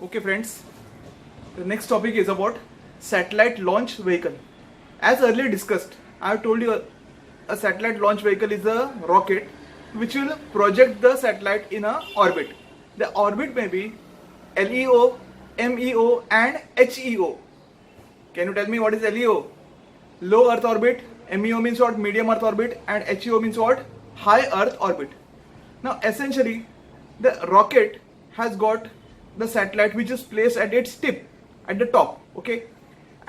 Okay friends, the next topic is about satellite launch vehicle. As earlier discussed, I have told you a satellite launch vehicle is a rocket which will project the satellite in a orbit. The orbit may be LEO, MEO and HEO. Can you tell me what is LEO? Low Earth orbit. MEO means what? Medium Earth orbit. And HEO means what? High Earth orbit. Now essentially the rocket has got the satellite which is placed at its tip, at the top, okay,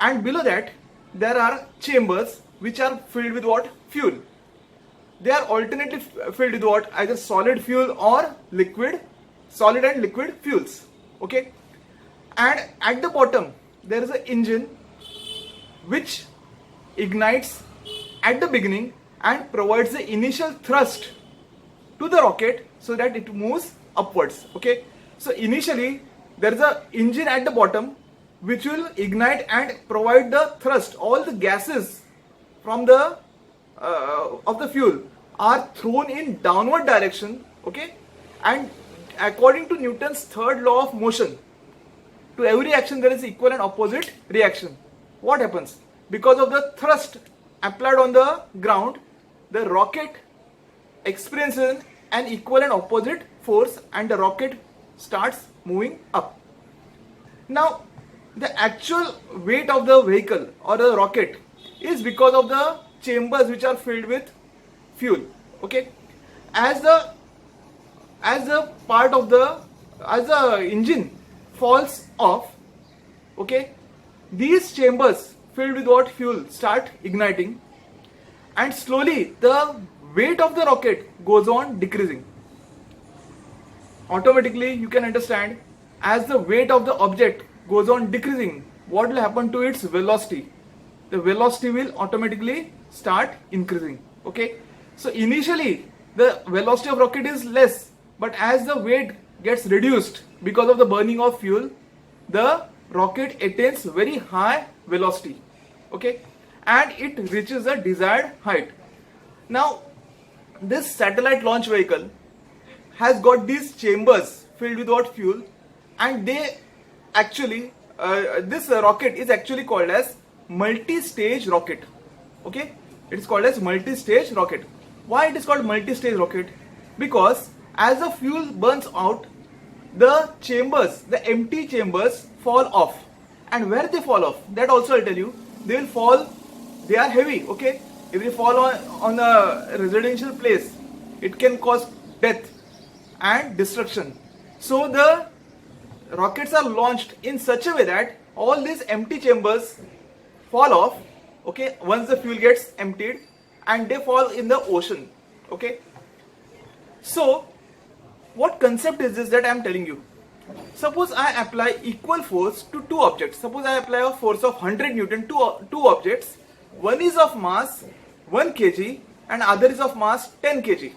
and below that there are chambers which are filled with what? Fuel. They are alternately filled with what? Either solid fuel or liquid, solid and liquid fuels, okay. And at the bottom there is an engine which ignites at the beginning and provides the initial thrust to the rocket so that it moves upwards, okay. So initially there is a engine at the bottom which will ignite and provide the thrust. All the gases from the of the fuel are thrown in downward direction, okay. And according to Newton's third law of motion, to every action there is equal and opposite reaction. What happens? Because of the thrust applied on the ground, the rocket experiences an equal and opposite force and the rocket starts moving up. Now the actual weight of the vehicle or the rocket is because of the chambers which are filled with fuel, okay. As the engine falls off, okay, these chambers filled with what? Fuel start igniting, and slowly the weight of the rocket goes on decreasing. Automatically you can understand, as the weight of the object goes on decreasing, what will happen to its velocity? The velocity will automatically start increasing, okay. So initially the velocity of rocket is less, but as the weight gets reduced because of the burning of fuel, the rocket attains very high velocity, okay, and it reaches the desired height. Now this satellite launch vehicle has got these chambers filled with what? Fuel, and they actually this rocket is actually called as multi-stage rocket, okay. It is called as multi-stage rocket. Why it is called multi-stage rocket? Because as the fuel burns out, the chambers, the empty chambers fall off, and where they fall off, that also I'll tell you. They will fall, they are heavy, okay. If they fall on a residential place, it can cause death and destruction. So the rockets are launched in such a way that all these empty chambers fall off, okay, once the fuel gets emptied, and they fall in the ocean, okay. So what concept is this that I am telling you? Suppose I apply equal force to two objects. Suppose I apply a force of 100 Newton to two objects. One is of mass 1 kg and other is of mass 10 kg,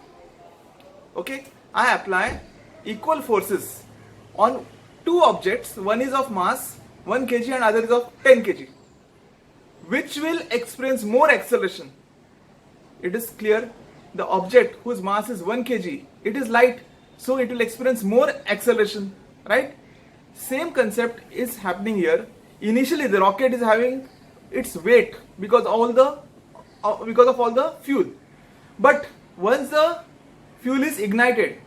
okay. I apply equal forces on two objects. One is of mass 1 kg and other is of 10 kg. Which will experience more acceleration? It is clear, the object whose mass is 1 kg, it is light, so it will experience more acceleration, right? Same concept is happening here. Initially the rocket is having its weight because of all the fuel, but once the fuel is ignited,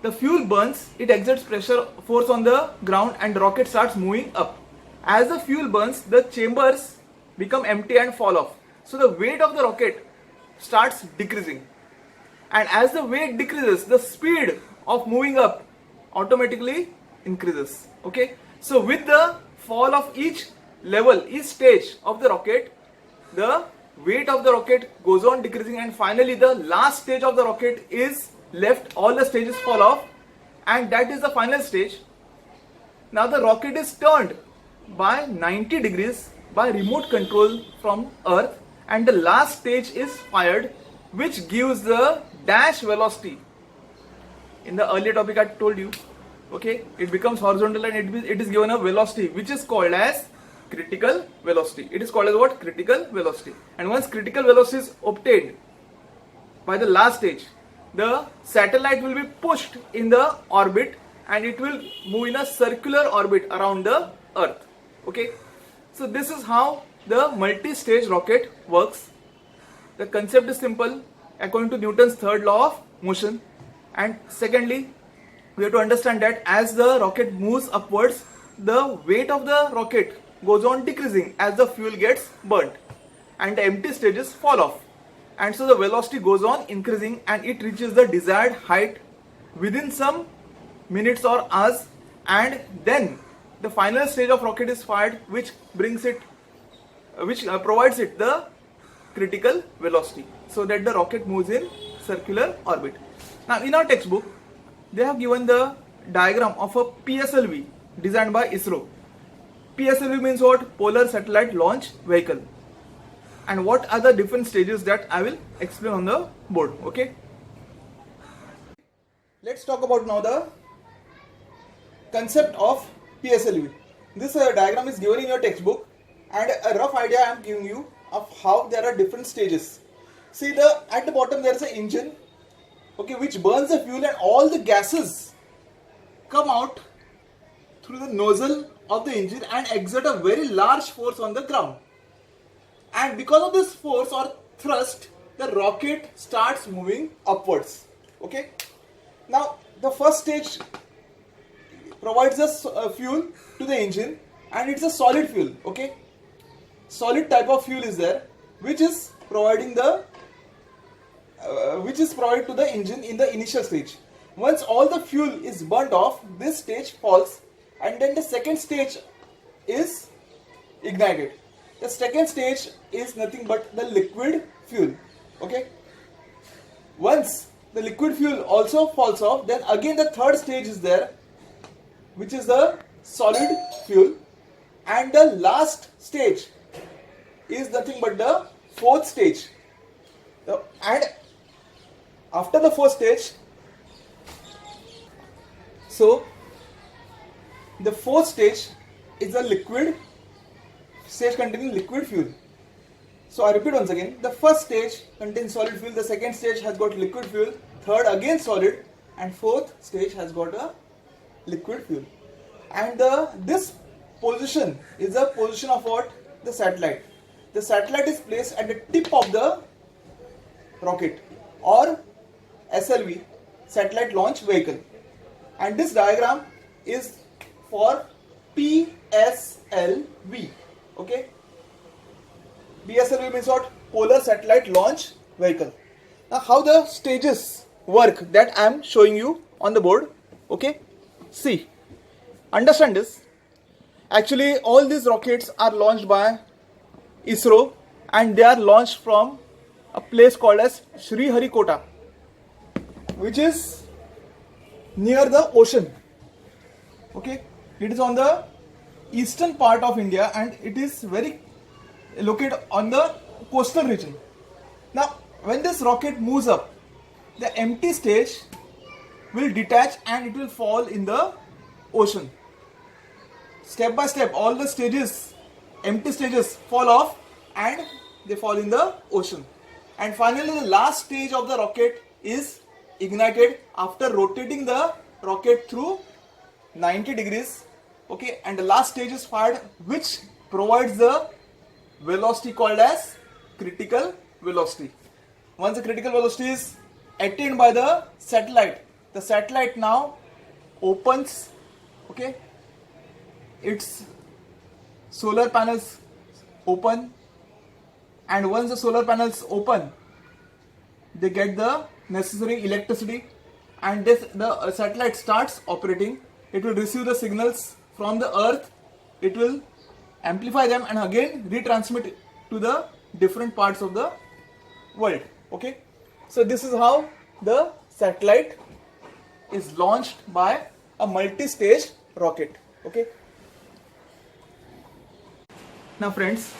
the fuel burns, it exerts pressure force on the ground and the rocket starts moving up. As the fuel burns, the chambers become empty and fall off, so the weight of the rocket starts decreasing, and as the weight decreases, the speed of moving up automatically increases, okay. So with the fall of each level, each stage of the rocket, the weight of the rocket goes on decreasing, and finally the last stage of the rocket is left. All the stages fall off, and that is the final stage. Now the rocket is turned by 90 degrees by remote control from Earth, and the last stage is fired, which gives the dash velocity. In the earlier topic I told you, okay, it becomes horizontal and it is given a velocity which is called as critical velocity. It is called as what? Critical velocity. And once critical velocity is obtained by the last stage, the satellite will be pushed in the orbit and it will move in a circular orbit around the Earth. Okay, so this is how the multi-stage rocket works. The concept is simple according to Newton's third law of motion. And secondly, we have to understand that as the rocket moves upwards, the weight of the rocket goes on decreasing as the fuel gets burnt and the empty stages fall off. And so the velocity goes on increasing and it reaches the desired height within some minutes or hours, and then the final stage of rocket is fired, which provides it the critical velocity so that the rocket moves in circular orbit. Now in our textbook they have given the diagram of a PSLV designed by ISRO. PSLV means what? Polar Satellite Launch Vehicle. And what are the different stages that I will explain on the board. Okay, let's talk about now the concept of PSLV. This diagram is given in your textbook, and a rough idea I am giving you of how there are different stages. See, at the bottom there is an engine, okay, which burns the fuel, and all the gases come out through the nozzle of the engine and exert a very large force on the ground. And because of this force or thrust, the rocket starts moving upwards. Okay. Now the first stage provides us fuel to the engine, and it's a solid fuel. Okay, solid type of fuel is there, which is provided to the engine in the initial stage. Once all the fuel is burnt off, this stage falls, and then the second stage is ignited. The second stage is nothing but the liquid fuel. Okay, once the liquid fuel also falls off, then again the third stage is there, which is the solid fuel, and the last stage is nothing but the fourth stage. And after the fourth stage, so the fourth stage is a liquid stage containing liquid fuel. So I repeat once again, the first stage contains solid fuel, the second stage has got liquid fuel, third again solid, and fourth stage has got a liquid fuel. And this position is the position of what? The satellite. The satellite is placed at the tip of the rocket, or SLV, Satellite Launch Vehicle. And this diagram is for PSLV. Okay, PSLV means what? Polar Satellite Launch Vehicle. Now how the stages work, that I am showing you on the board. Okay, see, understand this. Actually all these rockets are launched by ISRO, and they are launched from a place called as Sriharikota, which is near the ocean. Okay, it is on the eastern part of India, and it is very located on the coastal region. Now when this rocket moves up, the empty stage will detach and it will fall in the ocean. Step by step all the stages, empty stages, fall off and they fall in the ocean. And finally the last stage of the rocket is ignited after rotating the rocket through 90 degrees. Okay, and the last stage is fired, which provides the velocity called as critical velocity. Once the critical velocity is attained by the satellite now opens, okay, its solar panels open, and once the solar panels open, they get the necessary electricity, and the satellite starts operating. It will receive the signals from the earth, it will amplify them and again retransmit to the different parts of the world. Okay, so this is how the satellite is launched by a multi-stage rocket. Okay, now friends,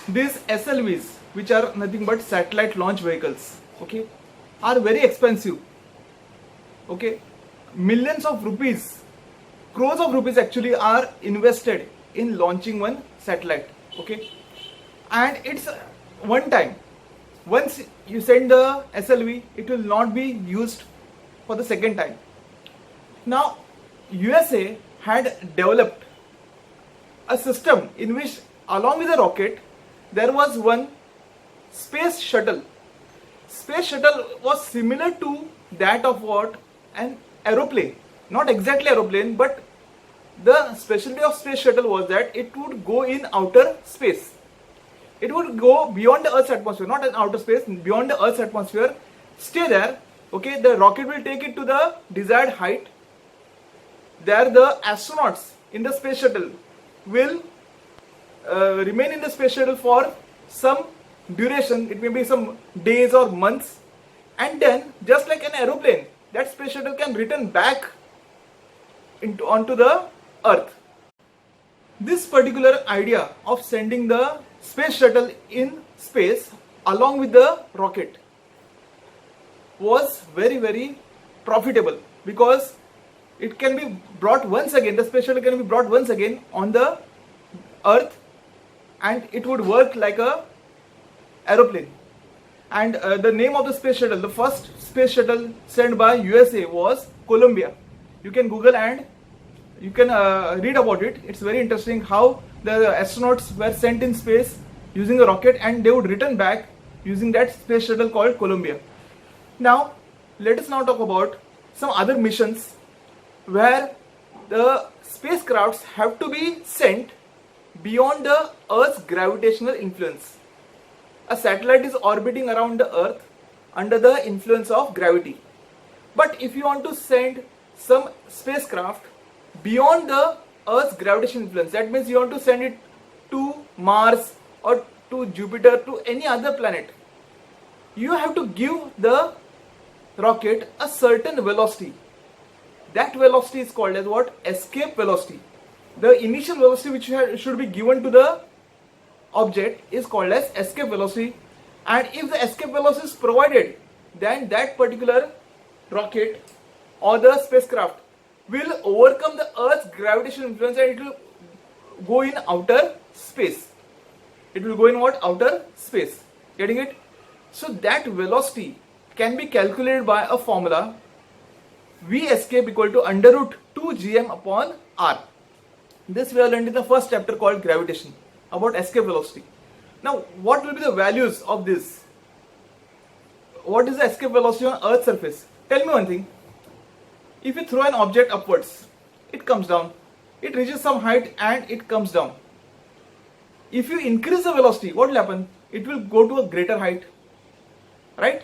these SLVs, which are nothing but satellite launch vehicles, okay, are very expensive. Okay, millions of rupees, crores of rupees actually are invested in launching one satellite. Okay, and it's one time. Once you send the SLV, it will not be used for the second time. Now USA had developed a system in which along with the rocket there was one space shuttle. Space shuttle was similar to that of what? An aeroplane. Not exactly aeroplane, but the specialty of space shuttle was that it would go in outer space. It would go beyond the Earth's atmosphere, not in outer space, beyond the Earth's atmosphere, stay there. Okay, the rocket will take it to the desired height. There the astronauts in the space shuttle will remain in the space shuttle for some duration. It may be some days or months, and then just like an aeroplane, that space shuttle can return back onto the Earth. This particular idea of sending the space shuttle in space along with the rocket was very profitable, because it can be brought once again, the space shuttle can be brought once again on the Earth, and it would work like a aeroplane. And the name of the space shuttle, the first space shuttle sent by USA was Columbia. You can Google and you can read about it. It's very interesting how the astronauts were sent in space using a rocket and they would return back using that space shuttle called Columbia. Now, let us now talk about some other missions where the spacecrafts have to be sent beyond the Earth's gravitational influence. A satellite is orbiting around the Earth under the influence of gravity. But if you want to send some spacecraft beyond the Earth's gravitational influence, that means you want to send it to Mars or to Jupiter, to any other planet, you have to give the rocket a certain velocity. That velocity is called as what? Escape velocity. The initial velocity which should be given to the object is called as escape velocity, and if the escape velocity is provided, then that particular rocket or the spacecraft will overcome the Earth's gravitational influence and it will go in outer space. It will go in what? Outer space. Getting it? So that velocity can be calculated by a formula. V escape equal to under root 2 gm upon r. This we have learned in the first chapter called gravitation, about escape velocity. Now, what will be the values of this? What is the escape velocity on Earth's surface? Tell me one thing. If you throw an object upwards, it comes down. It reaches some height and it comes down. If you increase the velocity, what will happen? It will go to a greater height. Right?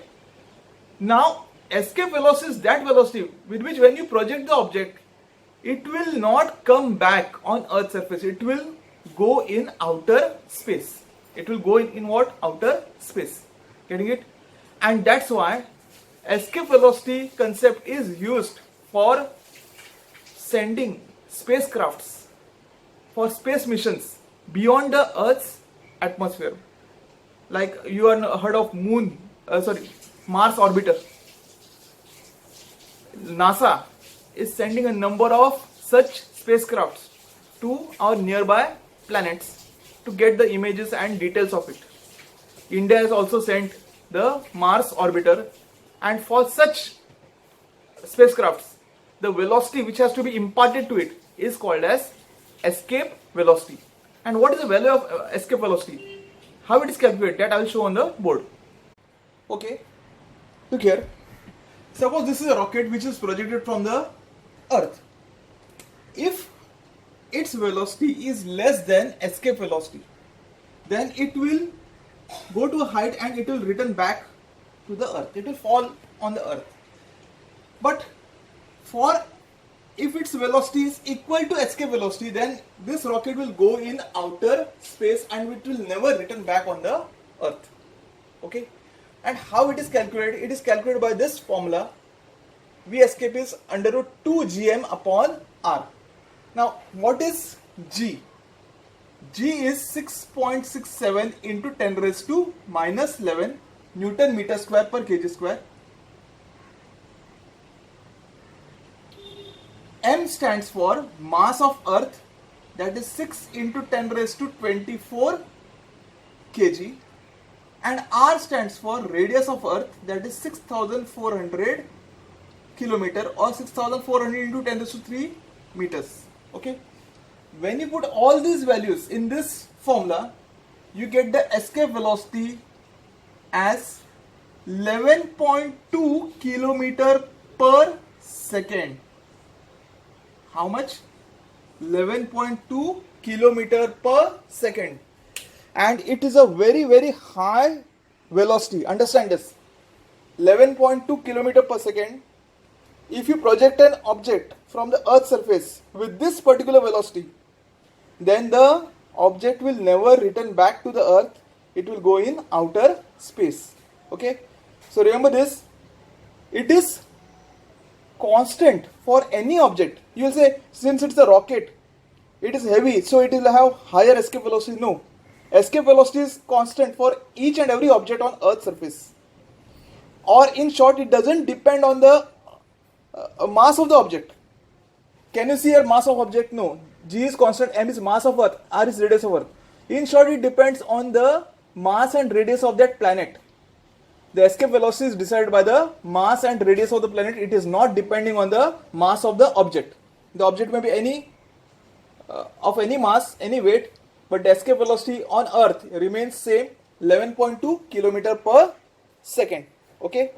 Now, escape velocity is that velocity with which when you project the object, it will not come back on Earth's surface. It will go in outer space. It will go in what? Outer space. Getting it? And that's why escape velocity concept is used for sending spacecrafts for space missions beyond the Earth's atmosphere. Like you have heard of Mars orbiter. NASA is sending a number of such spacecrafts to our nearby planets to get the images and details of it. India has also sent the Mars orbiter, and for such spacecrafts, the velocity which has to be imparted to it is called as escape velocity. And what is the value of escape velocity? How it is calculated, that I will show on the board. Okay, look here. Suppose this is a rocket which is projected from the Earth. If its velocity is less than escape velocity, then it will go to a height and it will return back to the Earth. It will fall on the Earth. But if its velocity is equal to escape velocity, then this rocket will go in outer space and it will never return back on the Earth. Okay? And how it is calculated? It is calculated by this formula. V escape is under root 2 gm upon r. Now, what is g? G is 6.67 into 10 raised to minus 11 Newton meter square per kg square. M stands for mass of Earth, that is 6 into 10 raised to 24 kg, and R stands for radius of Earth, that is 6400 kilometer or 6400 into 10 raised to 3 meters. Okay. When you put all these values in this formula, you get the escape velocity as 11.2 kilometer per second. How much? 11.2 kilometer per second. And it is a very, very high velocity. Understand this. 11.2 kilometer per second. If you project an object from the Earth's surface with this particular velocity, then the object will never return back to the Earth. It will go in outer space. Okay. So remember this. It is constant for any object. You will say, since it's a rocket, it is heavy, so it will have higher escape velocity. No. Escape velocity is constant for each and every object on Earth's surface. Or in short, it doesn't depend on the mass of the object. Can you see here mass of object? No. G is constant, M is mass of Earth, R is radius of Earth. In short, it depends on the mass and radius of that planet. The escape velocity is decided by the mass and radius of the planet. It is not depending on the mass of the object. The object may be any of any mass, any weight, but the escape velocity on Earth remains same, 11.2 kilometer per second. Okay.